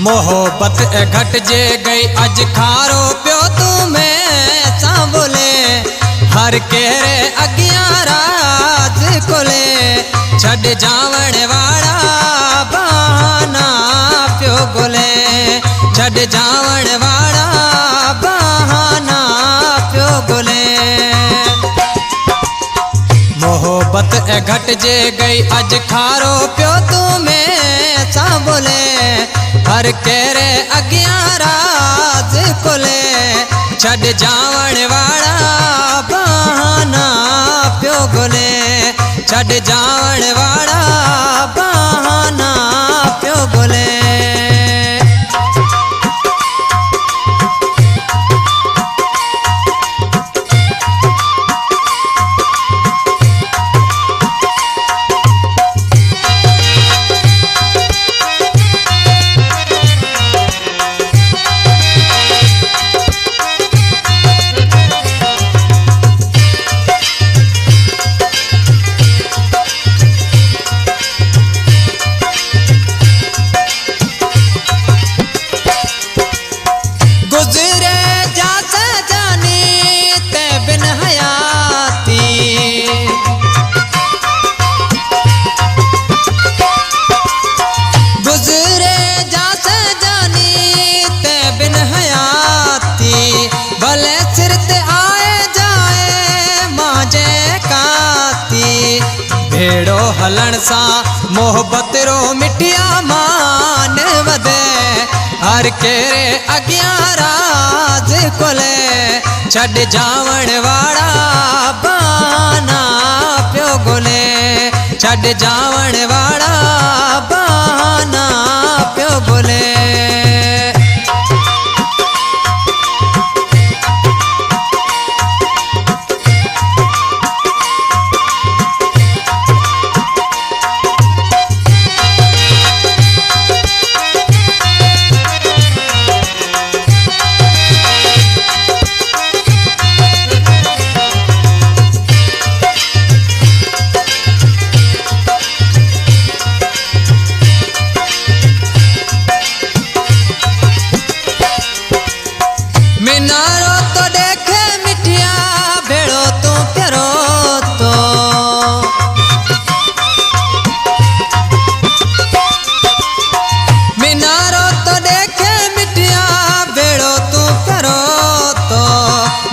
मोहब्बत घट जे गई अज खारो प्यो तू मैं सा बोले हर केरे अगियां राज कोले छड़ जावण वाला बहाना प्यो गोले छड़ जावण वाला बहाना प्यो गोले मोहब्बत घट जे गई अज खारो प्यो तू मैं सा बोले हर केरे अगियां राज कोले छड़ जावण वाला बहाना प्यो गोले छड़ जावण वाला बहाना प्यो गोले भेड़ो हलण सा मोहब्बत रो मिठिया मान वदे हर केरे अगियां राज कोले छड़ जावण वाला बहाना प्यो गोले छड़ जावण वाला बहाना प्यो गोले मिनारो तो देखे मिठिया भेड़ो तू प्यारो तो मिनारो तो देखे मिठिया भेड़ो तू प्यारो तो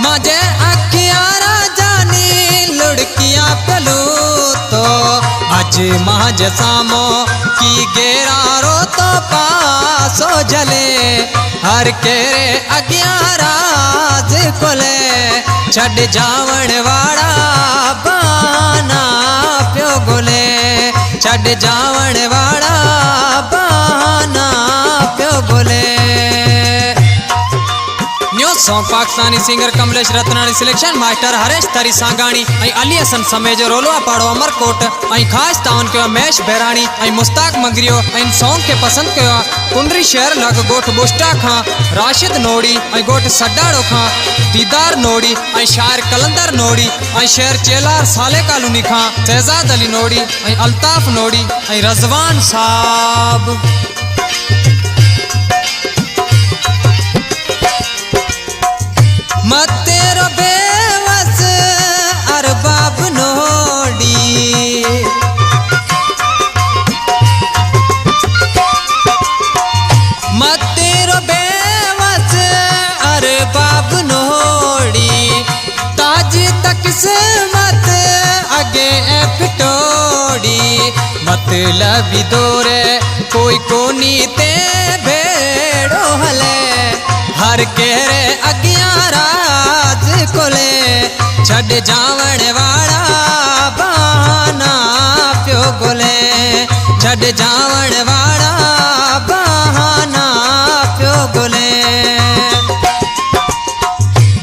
मजे अखियारा जानी लुड़किया पलू तो अज महज सामो की गेरारो तो पासो जले हर केरे अगियां राज कोले छड़ जावण वाला बहाना प्यो गोले छड़ जावण वाला बहाना प्यो गोले new song Pakistani singer Kamlesh Ratnani selection master Haresh तरी सांगाणी अली हसन समेजो रोलवा पाड़ो अमरकोट खास तावन कयो मेश बेरानी मुस्ताक मंगरियो सॉन्ग के पसंद कयो कुंडरी शहर लग गोठ बुष्टा खां राशिद नोड़ी गोठ सड्डाड़ो खां दीदार नोड़ी शायर कलंदर नोड़ी शहर चेलार साले कालूनी खां शहजाद अली नोड़ी अल्ताफ नोड़ी रजवान साहब मतेरो बेवस अरबाब नोड़ी मतेरो बेवस अरबाब नोड़ी ताज तक से मत आगे पिटोड़ी मतलब दौरे कोई कोनी ते भेड़ो हले हर केरे अगियां राज कोले छड़ जावण वाला बहाना प्यो गोले छड़ जावण वाला बहाना प्यो गोले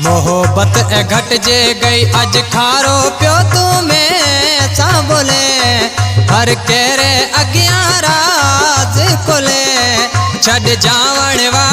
मोहब्बत घट जे गई अज खारो प्यो तू मैं सा बोले हर केरे अगियां राज कोले छड़ जावण वाला